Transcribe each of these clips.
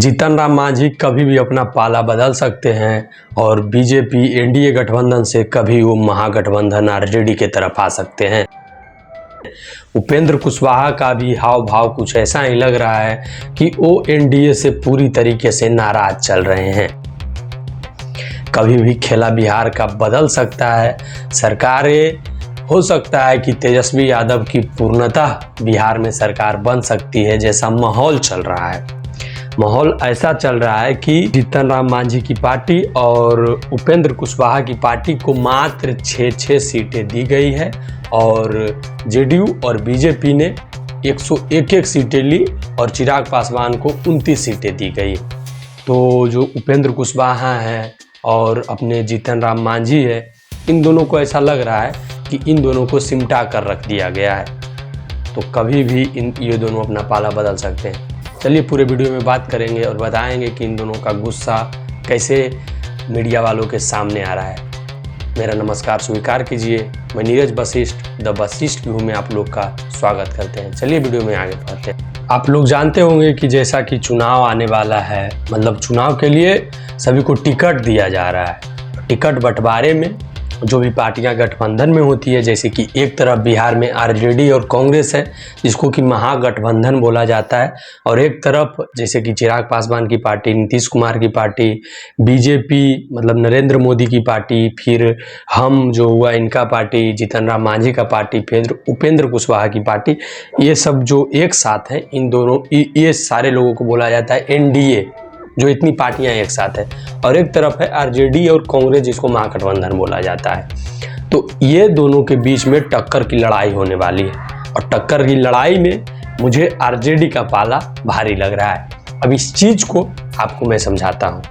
जीतन राम मांझी कभी भी अपना पाला बदल सकते हैं और बीजेपी एनडीए गठबंधन से कभी वो महागठबंधन आरजेडी के तरफ आ सकते हैं। उपेंद्र कुशवाहा का भी हाव भाव कुछ ऐसा ही लग रहा है कि वो एनडीए से पूरी तरीके से नाराज चल रहे हैं। कभी भी खेला बिहार का बदल सकता है। सरकारें हो सकता है कि तेजस्वी यादव की पूर्णतः बिहार में सरकार बन सकती है, जैसा माहौल चल रहा है। माहौल ऐसा चल रहा है कि जीतन राम मांझी की पार्टी और उपेंद्र कुशवाहा की पार्टी को मात्र 6 सीटें दी गई है और जेडीयू और बीजेपी ने 101 सीटें ली और चिराग पासवान को 29 सीटें दी गई। तो जो उपेंद्र कुशवाहा हैं और अपने जीतन राम मांझी है, इन दोनों को ऐसा लग रहा है कि इन दोनों को सिमटा कर रख दिया गया है। तो कभी भी ये दोनों अपना पाला बदल सकते हैं। चलिए पूरे वीडियो में बात करेंगे और बताएंगे कि इन दोनों का गुस्सा कैसे मीडिया वालों के सामने आ रहा है। मेरा नमस्कार स्वीकार कीजिए। मैं नीरज वशिष्ठ द वशिष्ठ व्यू में आप लोग का स्वागत करते हैं। चलिए वीडियो में आगे बढ़ते हैं। आप लोग जानते होंगे कि जैसा कि चुनाव आने वाला है, मतलब चुनाव के लिए सभी को टिकट दिया जा रहा है। टिकट बंटवारे में जो भी पार्टियां गठबंधन में होती है, जैसे कि एक तरफ बिहार में आरजेडी और कांग्रेस है जिसको कि महागठबंधन बोला जाता है, और एक तरफ जैसे कि चिराग पासवान की पार्टी, नीतीश कुमार की पार्टी, बीजेपी मतलब नरेंद्र मोदी की पार्टी, फिर हम जो हुआ इनका पार्टी, जीतन राम मांझी का पार्टी, फिर उपेंद्र कुशवाहा की पार्टी, ये सब जो एक साथ हैं, इन दोनों ये सारे लोगों को बोला जाता है एनडीए, जो इतनी पार्टियां एक साथ है। और एक तरफ है आरजेडी और कांग्रेस जिसको महागठबंधन बोला जाता है। तो ये दोनों के बीच में टक्कर की लड़ाई होने वाली है और टक्कर की लड़ाई में मुझे आरजेडी का पाला भारी लग रहा है। अब इस चीज को आपको मैं समझाता हूँ।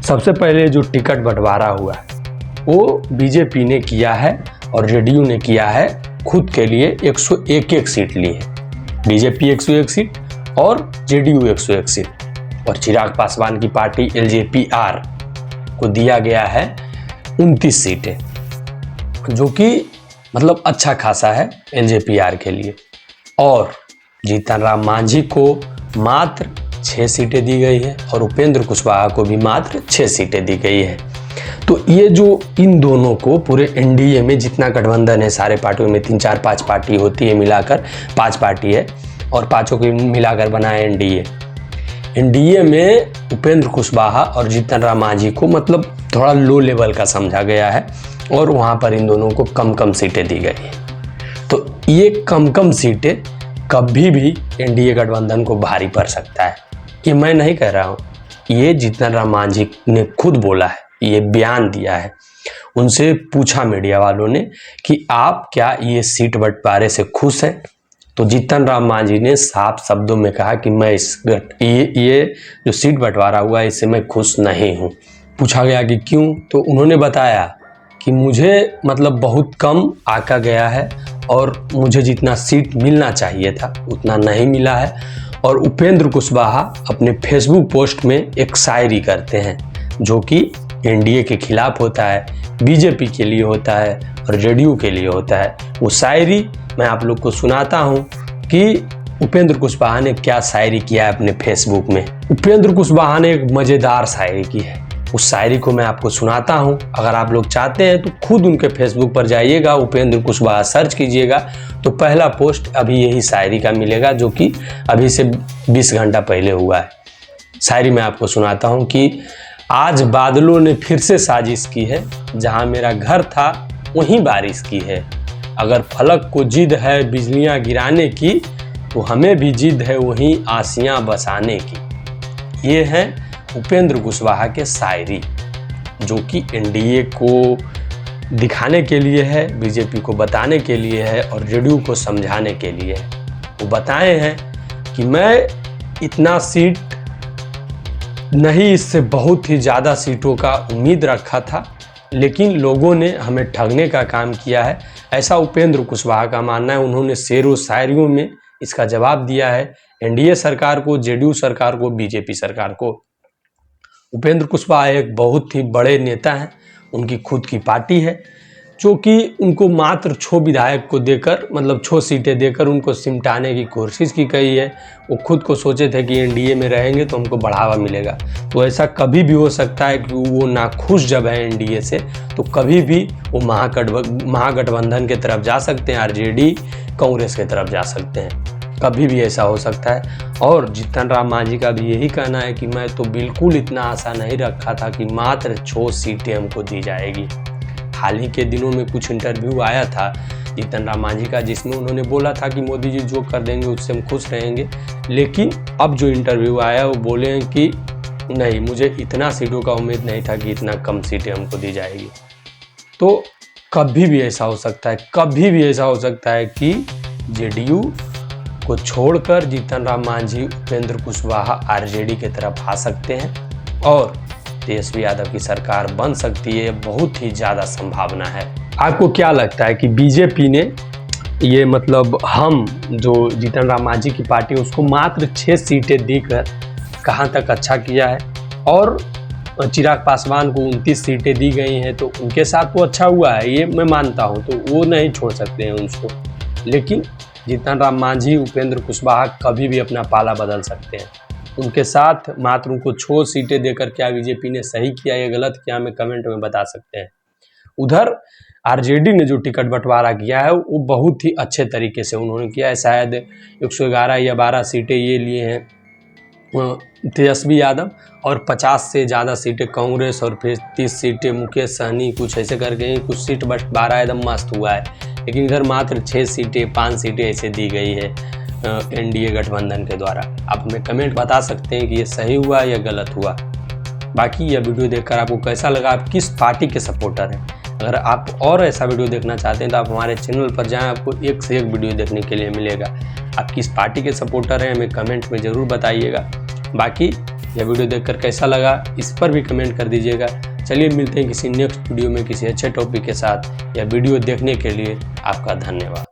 सबसे पहले जो टिकट बंटवारा हुआ है वो बीजेपी ने किया है और जेडीयू ने किया है, खुद के लिए 101 सीट ली है। बीजेपी 101 सीट और जेडीयू 101 सीट, और चिराग पासवान की पार्टी एलजेपीआर को दिया गया है 29 सीटें, जो कि मतलब अच्छा खासा है एलजेपीआर के लिए। और जीतन राम मांझी को मात्र 6 सीटें दी गई है और उपेंद्र कुशवाहा को भी मात्र 6 सीटें दी गई है। तो ये जो इन दोनों को पूरे एनडीए में जितना गठबंधन है, सारे पार्टियों में 3 4 5 पार्टी होती है, मिलाकर 5 पार्टी है और पांचों को मिलाकर बना है एनडीए। एनडीए में उपेंद्र कुशवाहा और जीतन राम मांझी को मतलब थोड़ा लो लेवल का समझा गया है और वहाँ पर इन दोनों को कम सीटें दी गई हैं। तो ये कम सीटें कभी भी एनडीए गठबंधन को भारी पड़ सकता है। ये मैं नहीं कह रहा हूँ, ये जीतन राम मांझी ने खुद बोला है, ये बयान दिया है। उनसे पूछा मीडिया वालों ने कि आप क्या ये सीट बंटवारे से खुश हैं? तो जीतन राम मांझी ने साफ शब्दों में कहा कि मैं ये जो सीट बंटवारा हुआ है इससे मैं खुश नहीं हूँ। पूछा गया कि क्यों, तो उन्होंने बताया कि मुझे मतलब बहुत कम आका गया है और मुझे जितना सीट मिलना चाहिए था उतना नहीं मिला है। और उपेंद्र कुशवाहा अपने फेसबुक पोस्ट में एक शायरी करते हैं जो कि एनडीए के खिलाफ होता है, बीजेपी के लिए होता है और जेडीयू के लिए होता है। वो शायरी मैं आप लोग को सुनाता हूँ कि उपेंद्र कुशवाहा ने क्या शायरी किया है अपने फेसबुक में। उपेंद्र कुशवाहा ने एक मज़ेदार शायरी की है, उस शायरी को मैं आपको सुनाता हूँ। अगर आप लोग चाहते हैं तो खुद उनके फेसबुक पर जाइएगा, उपेंद्र कुशवाहा सर्च कीजिएगा तो पहला पोस्ट अभी यही शायरी का मिलेगा, जो कि अभी से 20 घंटा पहले हुआ है। शायरी मैं आपको सुनाता हूँ कि आज बादलों ने फिर से साजिश की है, जहाँ मेरा घर था वहीं बारिश की है। अगर फलक को जिद है बिजलियां गिराने की, तो हमें भी जिद है वहीं आसियां बसाने की। ये है उपेंद्र कुशवाहा के शायरी, जो कि एनडीए को दिखाने के लिए है, बीजेपी को बताने के लिए है और जेडीयू को समझाने के लिए है। वो बताए हैं कि मैं इतना सीट नहीं, इससे बहुत ही ज़्यादा सीटों का उम्मीद रखा था, लेकिन लोगों ने हमें ठगने का काम किया है, ऐसा उपेंद्र कुशवाहा का मानना है। उन्होंने शेरों शायरियों में इसका जवाब दिया है एनडीए सरकार को, जेडीयू सरकार को, बीजेपी सरकार को। उपेंद्र कुशवाहा एक बहुत ही बड़े नेता हैं, उनकी खुद की पार्टी है, जो कि उनको मात्र 6 विधायक को देकर, मतलब 6 सीटें देकर उनको सिमटाने की कोशिश की गई है। वो खुद को सोचे थे कि एनडीए में रहेंगे तो हमको बढ़ावा मिलेगा। तो ऐसा कभी भी हो सकता है कि वो नाखुश जब है एनडीए से, तो कभी भी वो महागठबंधन की तरफ जा सकते हैं, आरजेडी कांग्रेस की तरफ जा सकते हैं, कभी भी ऐसा हो सकता है। और जीतन राम मांझी का भी यही कहना है कि मैं तो बिल्कुल इतना आशा नहीं रखा था कि मात्र 6 सीटें हमको दी जाएगी। हाल ही के दिनों में कुछ इंटरव्यू आया था जीतन राम मांझी का, जिसमें उन्होंने बोला था कि मोदी जी जो कर देंगे उससे हम खुश रहेंगे। लेकिन अब जो इंटरव्यू आया वो बोले हैं कि नहीं, मुझे इतना सीटों का उम्मीद नहीं था कि इतना कम सीटें हमको दी जाएगी। तो कभी भी ऐसा हो सकता है, कभी भी ऐसा हो सकता है कि जेडीयू को छोड़कर जीतन राम मांझी, उपेंद्र कुशवाहा आरजेडी की तरफ आ सकते हैं और तेजस्वी यादव की सरकार बन सकती है। बहुत ही ज़्यादा संभावना है। आपको क्या लगता है कि बीजेपी ने ये, मतलब हम जो जीतन राम मांझी की पार्टी है उसको मात्र 6 सीटें देकर कहाँ तक अच्छा किया है, और चिराग पासवान को 29 सीटें दी गई हैं तो उनके साथ वो अच्छा हुआ है, ये मैं मानता हूँ, तो वो नहीं छोड़ सकते हैं उसको। लेकिन जीतन राम मांझी, उपेंद्र कुशवाहा कभी भी अपना पाला बदल सकते हैं। उनके साथ मात्र उनको 6 सीटें देकर क्या बीजेपी ने सही किया या गलत किया, हमें कमेंट में बता सकते हैं। उधर आरजेडी ने जो टिकट बंटवारा किया है वो बहुत ही अच्छे तरीके से उन्होंने किया है। शायद 111 या 12 सीटें ये लिए हैं तेजस्वी यादव, और 50 से ज़्यादा सीटें कांग्रेस, और फिर 30 सीटें मुकेश सहनी, कुछ ऐसे करके कुछ सीट बंटवारा एकदम मस्त हुआ है। लेकिन इधर मात्र 6 सीटें, 5 सीटें ऐसे दी गई है एनडीए गठबंधन के द्वारा। आप हमें कमेंट बता सकते हैं कि ये सही हुआ या गलत हुआ। बाकी यह वीडियो देखकर आपको कैसा लगा, आप किस पार्टी के सपोर्टर हैं? अगर आप और ऐसा वीडियो देखना चाहते हैं तो आप हमारे चैनल पर जाएं, आपको एक से एक वीडियो देखने के लिए मिलेगा। आप किस पार्टी के सपोर्टर हैं हमें कमेंट में ज़रूर बताइएगा। बाकी यह वीडियो देखकर कैसा लगा इस पर भी कमेंट कर दीजिएगा। चलिए मिलते हैं किसी नेक्स्ट वीडियो में किसी अच्छे टॉपिक के साथ। यह वीडियो देखने के लिए आपका धन्यवाद।